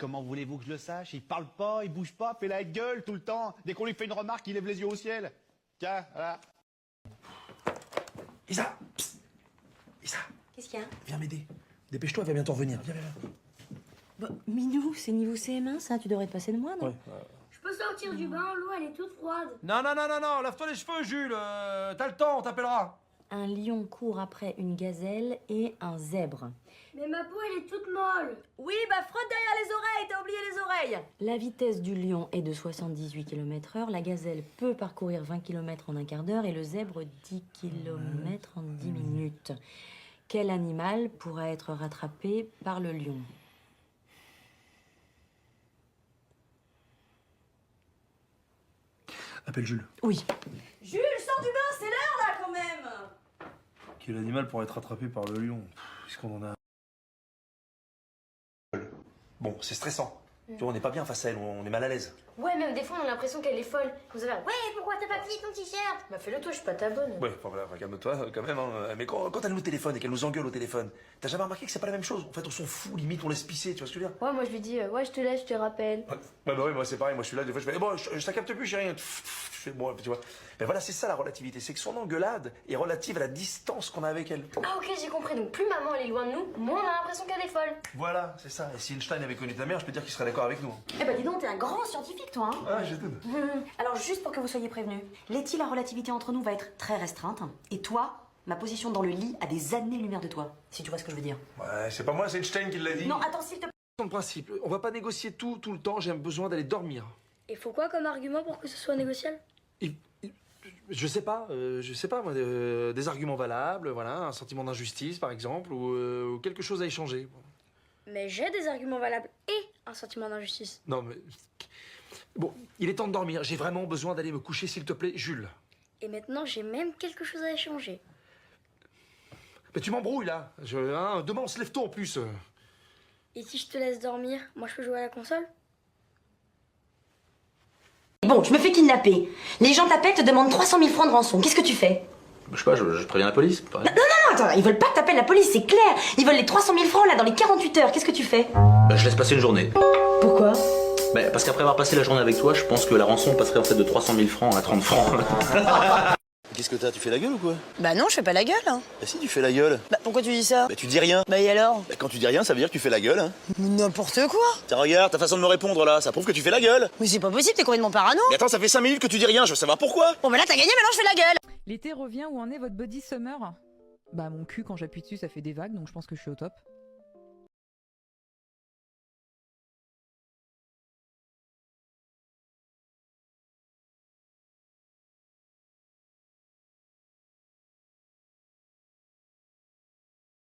comment voulez-vous que je le sache? Il parle pas, il bouge pas, fait la gueule tout le temps. Dès qu'on lui fait une remarque, il lève les yeux au ciel. Tiens, voilà. Isa, psst. Isa, Qu'est-ce qu'il y a? viens m'aider. Dépêche-toi, elle va bientôt revenir. Viens, viens. Bah, Minou, c'est niveau CM1, ça, tu devrais te passer de moi, non? Ouais. Je peux sortir du bain, l'eau elle est toute froide. Non, lave-toi les cheveux, Jules. T'as le temps, on t'appellera. Un lion court après une gazelle et un zèbre. Mais ma peau elle est toute molle. Oui, bah frotte derrière les oreilles, t'as oublié les oreilles. La vitesse du lion est de 78 km/h, la gazelle peut parcourir 20 km en un quart d'heure et le zèbre 10 km en 10 minutes. Quel animal pourrait être rattrapé par le lion? Appelle Jules. Oui. Jules, sors du bain, c'est l'heure là quand même. Quel animal pourrait être attrapé par le lion? Puisqu'on en a... Bon, c'est stressant. Tu vois, on n'est pas bien face à elle, on est mal à l'aise. Ouais, même des fois on a l'impression qu'elle est folle. Vous allez ouais, pourquoi t'as pas plié ton t-shirt? Bah fais-le toi, je suis pas ta bonne. Ouais, enfin voilà, calme-toi quand même. Hein. Mais quand elle nous téléphone et qu'elle nous engueule au téléphone, t'as jamais remarqué que c'est pas la même chose? En fait, on s'en fout, limite, on laisse pisser, tu vois ce que je veux dire? Ouais, moi je lui dis, ouais, je te laisse, je te rappelle. Ouais, bah oui, moi c'est pareil, moi je suis là, des fois je fais, bon, je t'accapte plus, j'ai rien. Je fais, bon, tu vois. Mais voilà, c'est ça la relativité, c'est que son engueulade est relative à la distance qu'on a avec elle. Ah ok, j'ai compris. Donc plus maman elle est loin de nous, moins on a l'impression qu'elle est folle. Voilà, c'est ça. Et si Einstein avait connu ta mère, je peux dire qu'il serait d'accord avec nous. Eh ben dis donc, t'es un grand scientifique toi, hein. Ah, je t'aime. Alors juste pour que vous soyez prévenus, Letty, la relativité entre nous va être très restreinte. Et toi, ma position dans le lit a des années-lumière de toi, si tu vois ce que je veux dire. Ouais, c'est pas moi, c'est Einstein qui l'a dit. Non, attends, s'il te plaît. Dans le principe, on va pas négocier tout le temps, j'ai besoin d'aller dormir. Et faut quoi comme argument pour que ce soit négociable? Je sais pas moi, des arguments valables, voilà, un sentiment d'injustice par exemple, ou quelque chose à échanger. Mais j'ai des arguments valables et un sentiment d'injustice. Non mais... Bon, il est temps de dormir, j'ai vraiment besoin d'aller me coucher s'il te plaît, Jules. Et maintenant j'ai même quelque chose à échanger. Mais tu m'embrouilles là, demain on se lève tôt en plus. Et si je te laisse dormir, moi je peux jouer à la console? Bon, je me fais kidnapper. Les gens t'appellent, te demandent 300 000 francs de rançon. Qu'est-ce que tu fais? Je sais pas, je préviens la police. Pareil. Non, attends, ils veulent pas que t'appelles la police, c'est clair. Ils veulent les 300 000 francs là dans les 48 heures. Qu'est-ce que tu fais? Bah, je laisse passer une journée. Pourquoi? Bah, parce qu'après avoir passé la journée avec toi, je pense que la rançon passerait en fait de 300 000 francs à 30 francs. Qu'est-ce que t'as? Tu fais la gueule ou quoi? Bah non, je fais pas la gueule. Hein. Bah si, tu fais la gueule. Bah pourquoi tu dis ça? Bah tu dis rien. Bah et alors? Bah quand tu dis rien, ça veut dire que tu fais la gueule, hein. N'importe quoi. Tiens, regarde, ta façon de me répondre là, ça prouve que tu fais la gueule. Mais c'est pas possible, t'es complètement parano. Mais attends, ça fait 5 minutes que tu dis rien, je veux savoir pourquoi. Bon bah là t'as gagné, maintenant je fais la gueule. L'été revient, où en est votre body summer? Bah mon cul, quand j'appuie dessus, ça fait des vagues, donc je pense que je suis au top.